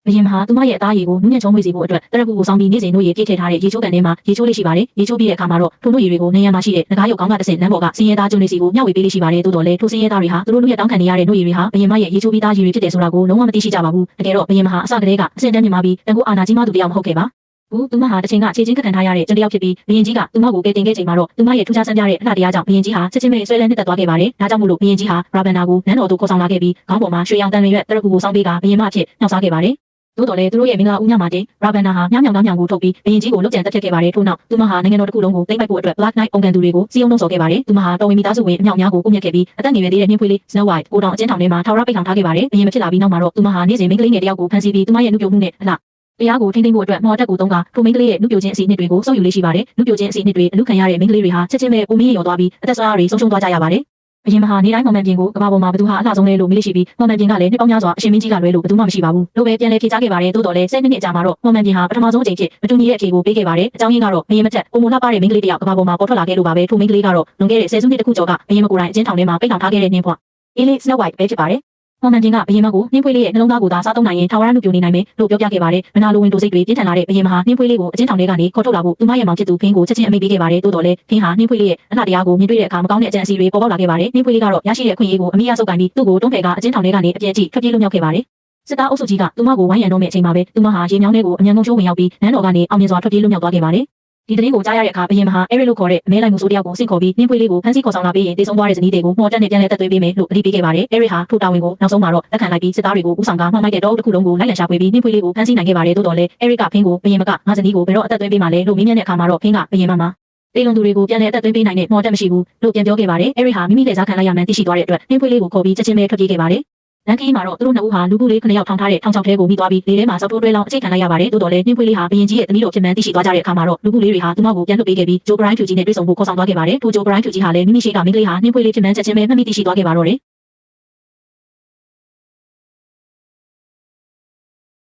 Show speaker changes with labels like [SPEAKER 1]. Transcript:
[SPEAKER 1] ဘယင်မဟာသူမရဲ့အသားရည်ကိုနူးညံ့ချုံးမွေ့စေဖို့အတွက်တရက်ခုကိုစောင်းပြီးနေ့စဉ်တို့ရည်ပြည့်ထည့်ထားတဲ့ရေချိုးကန်ထဲမှာရေချိုးလေးရှိပါတယ်။ရေချိုးပြီးတဲ့အခါမှာတော့ထိုတို့ရည်တွေကိုနေရမှာရှိတဲ့ငကားရုပ်ကောင်းကတစ်ဆင့်နန်းပေါ်ကစင်းရဲသားကျုံနေစီကိုမျှဝေပေးလေးရှိပါတယ်။သို့တော်လည်းထိုစင်းရဲသားတွေဟာသူတို့လူရဲ့တောင်းခံနေရတဲ့တို့ရည်တွေဟာဘယင်မရဲ့ရေချိုးပြီးသားရည်တွေဖြစ်တယ်ဆိုတာကိုလုံးဝမသိရှိကြပါဘူး။တကယ်တော့ဘယင်မဟာအစကတည်းကအဆင့်တန်းမြင့်မားပြီးတန်ခိုးအာဏာကြီးမားသူတယောက်မဟုတ်ခဲ့ပါဘူး။သူမဟာတစ်ချိန်ကခြေချင်းကခံထားရတဲ့ကျွန်တယောက်ဖြစ်ပြီးဘယင်ကြီးကသူမကိုကယ်တင်ခဲ့ချိန်မှာတော့သူမရဲ့ထူးခြားဆန်းပြတဲ့အလှတရားကြောင့်ဘယင်ကြီးဟာချက်ချင်းပဲဆွဲလန်းနှစ်သက်သွားခဲ့ပါတယ်။ဒါကြောင့်မို့လို့ဘယင်ကြီးဟာရာဘန်နာကိုနန်းတော်သို့ခေါ်ဆောင်လာခဲ့ပြီးခေါင်းပေါ်မှာရွှေရောင်တန်တွေရဲ့တရက်ခုကိုစောင်းပေးကဘယင်မအဖြစ်နှောက်စားခဲ့ပါတယ်။သို့တော်လည်းသူတို့ရဲ့မင်္ဂလာဦးညမှာတင်ရာဘန်နာဟာမြောင်မြောင်ကိုထုတ်ပြီးဘယင်ကြီးကိုလုတ်ကြံတက်ဖြတ်ခဲ့ပါတယ်ထို့နောက်သူမဟာနိုင်ငံတော်တစ်ခုလုံးကိုသိမ်းပိုက်ဖို့အတွက် Black Knight အုံကန်သူတွေကိုစီးအောင်နှုတ်ဆော်ခဲ့ပါတယ်သူမဟာတော်ဝင်မိသားစုဝင်အမြောက်များကိုကိုမြတ်ခဲ့ပြီးအသက်ငယ်ရွယ်သေးတဲ့နှင်းဖွေးလေး Snow White ကိုတောင်အကျဉ်းထောင်ထဲမှာထောင်ရပိတ်ထောင်ထားခဲ့ပါတယ်ဘယင်မဖြစ်လာပြီးနောက်မှာတော့သူမဟာနေ့စဉ်မိန်းကလေးငယ်တယောက်ကိုဖမ်းဆီးပြီးသူမရဲ့နှုတ်ပြမှုနဲ့အလားတရားကိုထိန်းသိမ်းဖို့အတွက်မော်တက်ကိုသုံးကထိုမိန်းကလေးရဲ့နှုတ်ပြခြင်းအစီအနှစ်တွေကိုစုပ်ယူလေးရှိပါတယ်နှုတ်ပြခြင်းအစီအနှစ်တွေအလူခံရတဲ့မိန်းကလေးတွေဟာချက်ချင်းပဲပုံမင်းရောသွားပြီးအသက်ဆွမ်းအားတွေဆုံးရှုံးသွားကြရပါတယ်ဘယင်မဟာနေတိုင်းမော်မန်ပြင်ကိုကမ္ဘာပေါ်မှာဘသူဟာအလှဆုံးလဲလို့မေးလို့ရှိပြီးမော်မန်ပြင်ကလည်းနှစ်ပေါင်းများစွာအရှင်မင်းကြီးကလွဲလို့ဘသူမှမရှိပါဘူးလို့ပဲပြန်လဲဖြေကြားခဲ့ပါတယ်တိုးတော်လဲ10မိနစ်အကြာမှာတော့မော်မန်ပြင်ဟာပထမဆုံးအကြိမ်ဖြစ်မတူညီတဲ့အဖြေကိုပေးခဲ့ပါတယ်အကြောင်းရင်းကတော့ဘယင်မချက်ပုံမလှပတဲ့မိန်းကလေးတယောက်ကမ္ဘာပေါ်မှာပေါ်ထွက်လာခဲ့လို့ပါပဲထိုမိန်းကလေးကတော့လွန်ခဲ့တဲ့10စုနှစ်တခုကျော်ကဘယင်မကိုယ်တိုင်အကျဉ်းထောင်ထဲမှာပိတ်ထောင်ထားခဲ့တဲ့နှင်းဖွားအေးလေး Snow White ပဲဖြစ်ပါတယ်မော်မန်ပြင်ကဘယင်မကိုနှင်းဖွေးလေးရဲ့နှလုံးသားကိုသာစားသုံးနိုင်ရင်ထာဝရနှုတ်ပြနေနိုင်မယ်လို့ပြောပြခဲ့ပါတယ်မနာလိုဝင်တိုစိတ်တွေပြင်းထန်လာတဲ့ဘယင်မဟာနှင်းဖွေးလေးကိုအကျဉ်းထောင်ထဲကနေခေါ်ထုတ်လာဖို့သူမရဲ့မောင်ဖြစ်သူဖင်းကိုချက်ချင်းအမိန့်ပေးခဲ့ပါတယ်တိုးတော်လဲဖင်းဟာနှင်းဖွေးလေးရဲ့အလှတရားကိုမြင်တွေ့တဲ့အခါမကောင်းတဲ့အကြံအစီတွေပေါ်ပေါက်လာခဲ့ပါတယ်နှင်းဖွေးလေးကတော့ရရှိတဲ့အခွင့်အရေးကိုအမိရဆုပ်ကိုင်ပြီးသူ့ကိုတွန်းဖယ်ကအကျဉ်းထောင်ထဲကနေအပြည့်အကျထွက်ပြေးလွတ်မြောက်ခဲ့ပါတယ်စစ်သားအုပ်စုကြီးကသူမကိုဝိုင်းရံတော့မယ့်အချိန်မှာပဲသူမဟာရေမြောင်းထဲကိုအမြန်ဆုံးချိုးဝင်ရောက်ပြီးနန်းတော်ကနေအောင်မြင်စွာထွက်ပြေးလွတ်မြောက်သွားခဲ့ပါတယ်ဒီသတင်းကိုကြားရတဲ့အခါဘယင်မဟာအဲ့ရီလို့ခေါ်တဲ့အမဲလိုက်မှုဆိုးတယောက်ကိုဆင့်ခေါ်ပြီးနှင်းဖွေးလေးကိုဖမ်းဆီးခေါ်ဆောင်လာပြီးရင်တေဆုံးသွားတဲ့ဇနီးတွေကိုမော်တက်နဲ့ပြန်လဲတက်သွင်းပေးမယ်လို့အတိပေးခဲ့ပါတယ်အဲ့ရီဟာထိုတာဝန်ကိုနောက်ဆုံးမှာတော့လက်ခံလိုက်ပြီးစစ်သားတွေကိုဦးဆောင်ကမှောက်မိုက်တဲ့တောအုပ်တစ်ခုလုံးကိုလိုက်လံရှာဖွေပြီးနှင်းဖွေးလေးကိုဖမ်းဆီးနိုင်ခဲ့ပါတယ်သို့တော်လည်းအဲ့ရီကဖင်းကိုဘယင်မကငါဇနီးကိုဘယ်တော့အသက်သွင်းပေးမှလဲလို့မေးမြန်းတဲ့အခါမှာတော့ဖင်းကဘယင်မမှာတေလွန်သူတွေကိုပြန်လဲအသက်သွင်းပေးနိုင်တဲ့မော်တက်မရှိဘူးလို့ပြန်ပြောခဲ့ပါတယ်အဲ့ရီဟာမိမိလက်စားခံလိုက်ရမှန်းသိရှိသွားတဲ့အတွက်နှင်းဖွေးလေးကိုခေါ်ပြီးချက်ချင်းပဲထွက်ပြေးခဲ့ပါတယ်လန်ကီမှာတော့သူတို့နှစ်ဦးဟာလူကူလေး9ယောက်ထောင်ထားတဲ့ထောင်ချောက်ထဲကိုမိသွားပြီးလေထဲမှာစောက်ထိုးတွဲလောင်းအကျိတ်ခံလိုက်ရပါတယ်တိုးတော်လည်းနှင်းဖွေးလေးဟာဘယင်ကြီးရဲ့သမီးတော်ဖြစ်မှန်းသိရှိသွားကြတဲ့အခါမှာတော့လူကူလေးတွေဟာသူမကိုပြန်လွှတ်ပေးခဲ့ပြီးဂျိုဂရိုင်းဖြူကြီးနဲ့တွေ့ဆုံဖို့ခေါ်ဆောင်သွားခဲ့ပါတယ်ထိုဂျိုဂရိုင်းဖြူကြီးဟာလည်းမိမိရှိကမိန်းကလေးဟာနှင်းဖွေးလေးဖြစ်မှန်းချက်ချင်းပဲမှတ်မိသိရှိသွားခဲ့ပါတော့တယ်